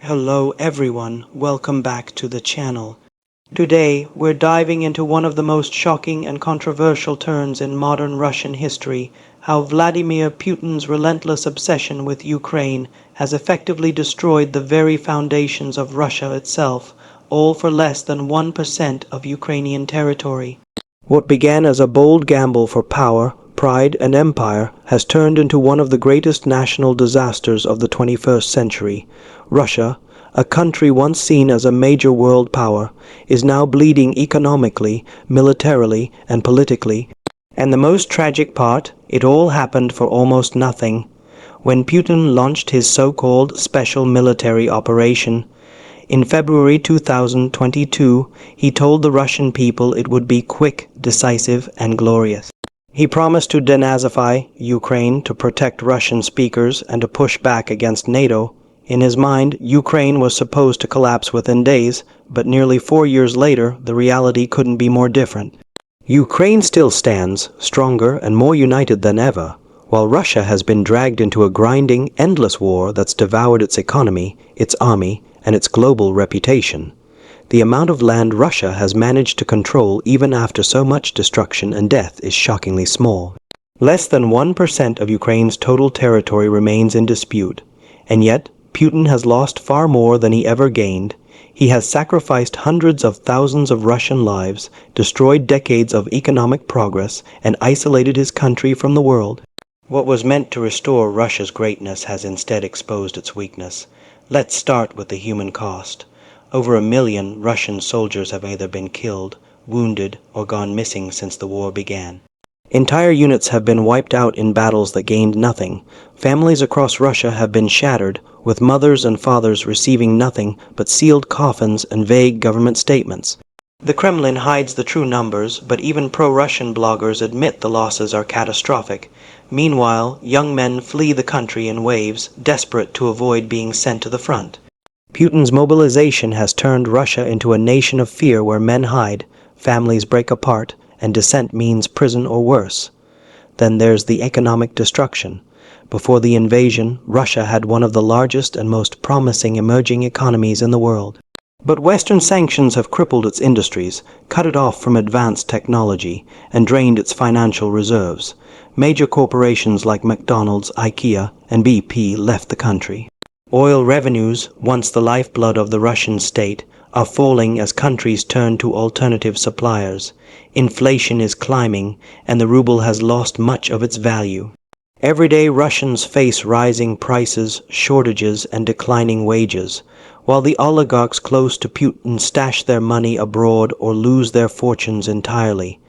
Hello everyone, welcome back to the channel. Today we're diving into one of the most shocking and controversial turns in modern Russian history, how Vladimir Putin's relentless obsession with Ukraine has effectively destroyed the very foundations of Russia itself, all for less than 1% of Ukrainian territory. What began as a bold gamble for power, pride, and empire has turned into one of the greatest national disasters of the 21st century. Russia, a country once seen as a major world power, is now bleeding economically, militarily, and politically. And the most tragic part, it all happened for almost nothing. When Putin launched his so-called special military operation, in February 2022, he told the Russian people it would be quick, decisive, and glorious. He promised to denazify Ukraine, to protect Russian speakers, and to push back against NATO. In his mind, Ukraine was supposed to collapse within days, but nearly 4 years later, the reality couldn't be more different. Ukraine still stands, stronger and more united than ever, while Russia has been dragged into a grinding, endless war that's devoured its economy, its army, and its global reputation. The amount of land Russia has managed to control even after so much destruction and death is shockingly small. Less than 1% of Ukraine's total territory remains in dispute, and yet Putin has lost far more than he ever gained. He has sacrificed hundreds of thousands of Russian lives, destroyed decades of economic progress, and isolated his country from the world. What was meant to restore Russia's greatness has instead exposed its weakness. Let's start with the human cost. Over 1 million Russian soldiers have either been killed, wounded, or gone missing since the war began. Entire units have been wiped out in battles that gained nothing. Families across Russia have been shattered, with mothers and fathers receiving nothing but sealed coffins and vague government statements. The Kremlin hides the true numbers, but even pro-Russian bloggers admit the losses are catastrophic. Meanwhile, young men flee the country in waves, desperate to avoid being sent to the front. Putin's mobilization has turned Russia into a nation of fear where men hide, families break apart, and dissent means prison or worse. Then there's the economic destruction. Before the invasion, Russia had one of the largest and most promising emerging economies in the world. But Western sanctions have crippled its industries, cut it off from advanced technology, and drained its financial reserves. Major corporations like McDonald's, IKEA, and BP left the country. Oil revenues, once the lifeblood of the Russian state, are falling as countries turn to alternative suppliers. Inflation is climbing, and the ruble has lost much of its value. Everyday Russians face rising prices, shortages, and declining wages, while the oligarchs close to Putin stash their money abroad or lose their fortunes entirely.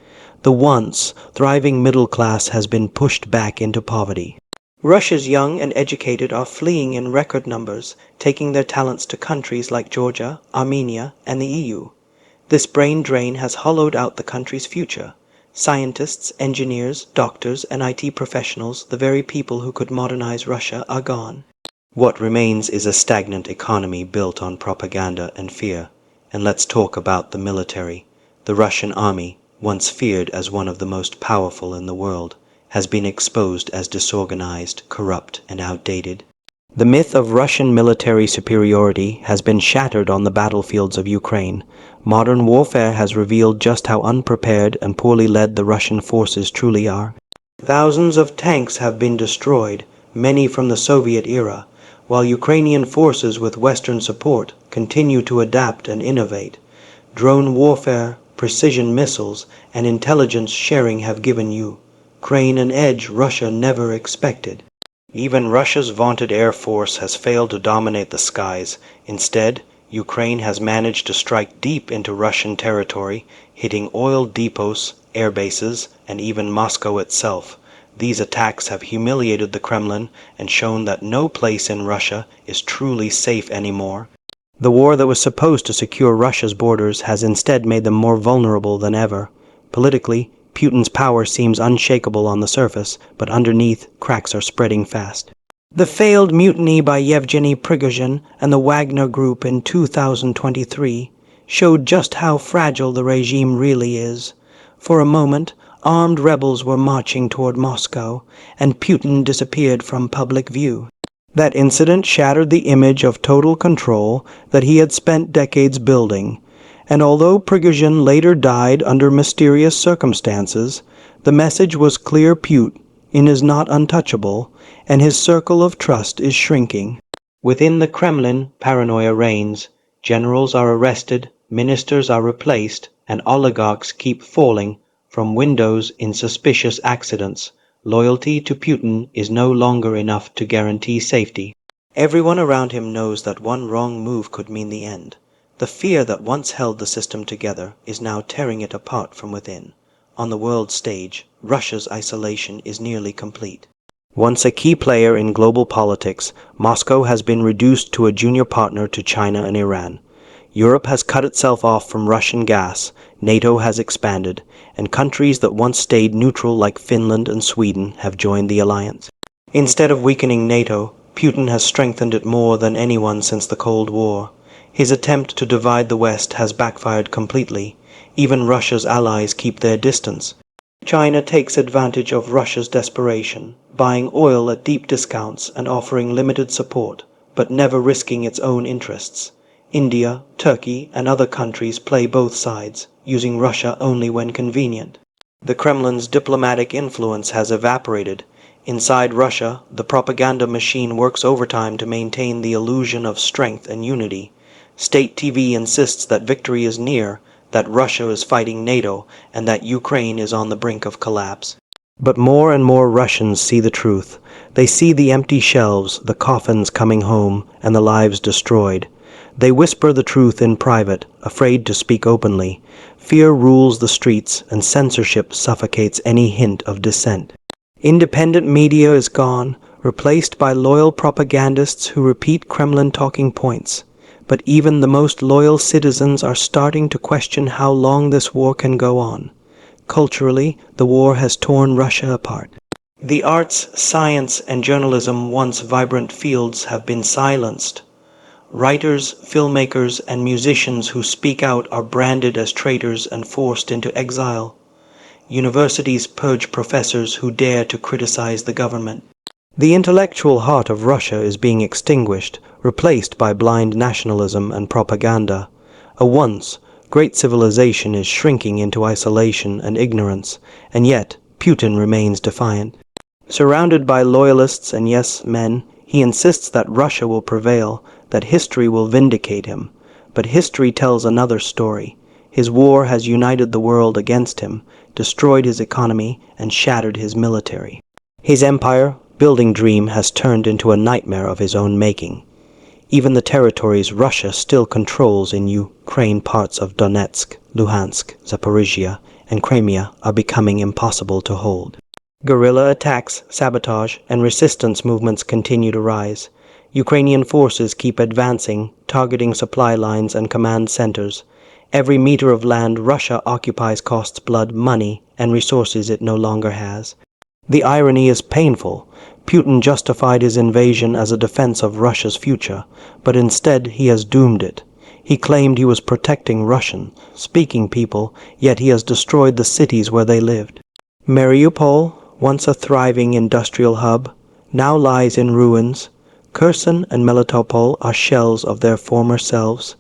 The once thriving middle class has been pushed back into poverty. Russia's young and educated are fleeing in record numbers, taking their talents to countries like Georgia, Armenia, and the EU. This brain drain has hollowed out the country's future. Scientists, engineers, doctors, and IT professionals, the very people who could modernize Russia, are gone. What remains is a stagnant economy built on propaganda and fear. And let's talk about the military. The Russian army, once feared as one of the most powerful in the world, has been exposed as disorganized, corrupt, and outdated. The myth of Russian military superiority has been shattered on the battlefields of Ukraine. Modern warfare has revealed just how unprepared and poorly led the Russian forces truly are. Thousands of tanks have been destroyed, many from the Soviet era, while Ukrainian forces with Western support continue to adapt and innovate. Drone warfare, precision missiles, and intelligence sharing have given Ukraine an edge Russia never expected. Even Russia's vaunted air force has failed to dominate the skies. Instead, Ukraine has managed to strike deep into Russian territory, hitting oil depots, air bases, and even Moscow itself. These attacks have humiliated the Kremlin and shown that no place in Russia is truly safe anymore. The war that was supposed to secure Russia's borders has instead made them more vulnerable than ever. Politically, Putin's power seems unshakable on the surface, but underneath, cracks are spreading fast. The failed mutiny by Yevgeny Prigozhin and the Wagner Group in 2023 showed just how fragile the regime really is. For a moment, armed rebels were marching toward Moscow, and Putin disappeared from public view. That incident shattered the image of total control that he had spent decades building, and although Prigozhin later died under mysterious circumstances, the message was clear: Putin is not untouchable, and his circle of trust is shrinking. Within the Kremlin, paranoia reigns. Generals are arrested, ministers are replaced, and oligarchs keep falling from windows in suspicious accidents. Loyalty to Putin is no longer enough to guarantee safety. Everyone around him knows that one wrong move could mean the end. The fear that once held the system together is now tearing it apart from within. On the world stage, Russia's isolation is nearly complete. Once a key player in global politics, Moscow has been reduced to a junior partner to China and Iran. Europe has cut itself off from Russian gas, NATO has expanded, and countries that once stayed neutral like Finland and Sweden have joined the alliance. Instead of weakening NATO, Putin has strengthened it more than anyone since the Cold War. His attempt to divide the West has backfired completely. Even Russia's allies keep their distance. China takes advantage of Russia's desperation, buying oil at deep discounts and offering limited support, but never risking its own interests. India, Turkey, and other countries play both sides, using Russia only when convenient. The Kremlin's diplomatic influence has evaporated. Inside Russia, the propaganda machine works overtime to maintain the illusion of strength and unity. State TV insists that victory is near, that Russia is fighting NATO, and that Ukraine is on the brink of collapse. But more and more Russians see the truth. They see the empty shelves, the coffins coming home, and the lives destroyed. They whisper the truth in private, afraid to speak openly. Fear rules the streets, and censorship suffocates any hint of dissent. Independent media is gone, replaced by loyal propagandists who repeat Kremlin talking points. But even the most loyal citizens are starting to question how long this war can go on. Culturally, the war has torn Russia apart. The arts, science, and journalism, once vibrant fields, have been silenced. Writers, filmmakers, and musicians who speak out are branded as traitors and forced into exile. Universities purge professors who dare to criticize the government. The intellectual heart of Russia is being extinguished, replaced by blind nationalism and propaganda. A once great civilization is shrinking into isolation and ignorance, and yet Putin remains defiant. Surrounded by loyalists and yes-men, he insists that Russia will prevail, that history will vindicate him. But history tells another story. His war has united the world against him, destroyed his economy, and shattered his military. His empire-building dream has turned into a nightmare of his own making. Even the territories Russia still controls in Ukraine, parts of Donetsk, Luhansk, Zaporizhia, and Crimea are becoming impossible to hold. Guerrilla attacks, sabotage, and resistance movements continue to rise. Ukrainian forces keep advancing, targeting supply lines and command centers. Every meter of land Russia occupies costs blood, money, and resources it no longer has. The irony is painful. Putin justified his invasion as a defense of Russia's future, but instead he has doomed it. He claimed he was protecting Russian-speaking people, yet he has destroyed the cities where they lived. Mariupol, once a thriving industrial hub, now lies in ruins. Kherson and Melitopol are shells of their former selves.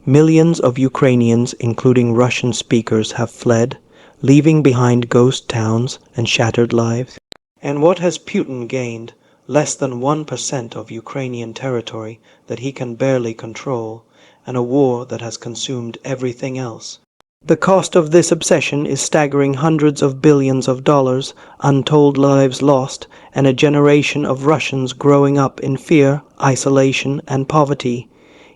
Millions of Ukrainians, including Russian speakers, have fled, leaving behind ghost towns and shattered lives. And what has Putin gained? Less than 1% of Ukrainian territory that he can barely control, and a war that has consumed everything else. The cost of this obsession is staggering: hundreds of billions of dollars, untold lives lost, and a generation of Russians growing up in fear, isolation, and poverty.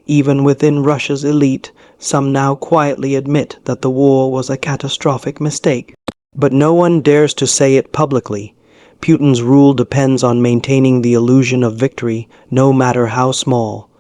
Even within Russia's elite, some now quietly admit that the war was a catastrophic mistake. But no one dares to say it publicly. Putin's rule depends on maintaining the illusion of victory, no matter how small.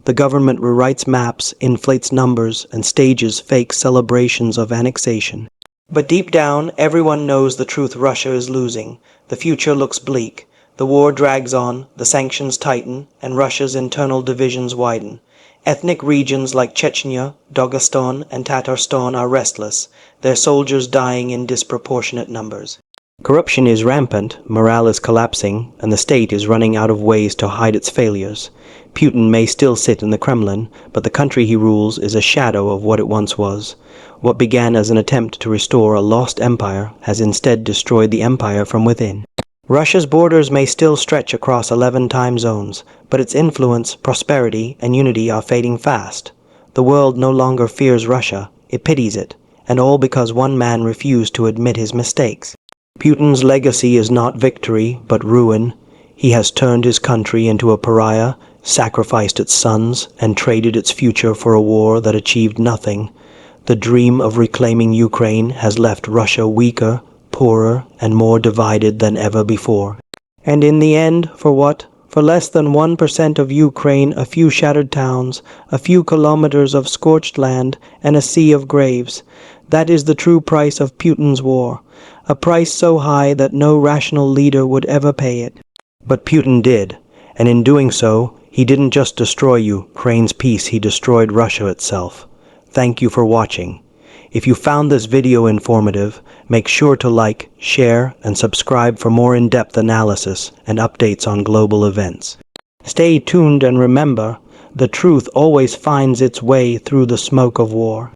The government rewrites maps, inflates numbers, and stages fake celebrations of annexation. But deep down, everyone knows the truth: Russia is losing. The future looks bleak. The war drags on, the sanctions tighten, and Russia's internal divisions widen. Ethnic regions like Chechnya, Dagestan, and Tatarstan are restless, their soldiers dying in disproportionate numbers. Corruption is rampant, morale is collapsing, and the state is running out of ways to hide its failures. Putin may still sit in the Kremlin, but the country he rules is a shadow of what it once was. What began as an attempt to restore a lost empire has instead destroyed the empire from within. Russia's borders may still stretch across 11 time zones, but its influence, prosperity, and unity are fading fast. The world no longer fears Russia, it pities it, and all because one man refused to admit his mistakes. Putin's legacy is not victory, but ruin. He has turned his country into a pariah, sacrificed its sons, and traded its future for a war that achieved nothing. The dream of reclaiming Ukraine has left Russia weaker, poorer, and more divided than ever before. And in the end, for what? For less than 1% of Ukraine, a few shattered towns, a few kilometers of scorched land, and a sea of graves. That is the true price of Putin's war, a price so high that no rational leader would ever pay it. But Putin did, and in doing so, he didn't just destroy Ukraine's peace, he destroyed Russia itself. Thank you for watching. If you found this video informative, make sure to like, share, and subscribe for more in-depth analysis and updates on global events. Stay tuned and remember, the truth always finds its way through the smoke of war.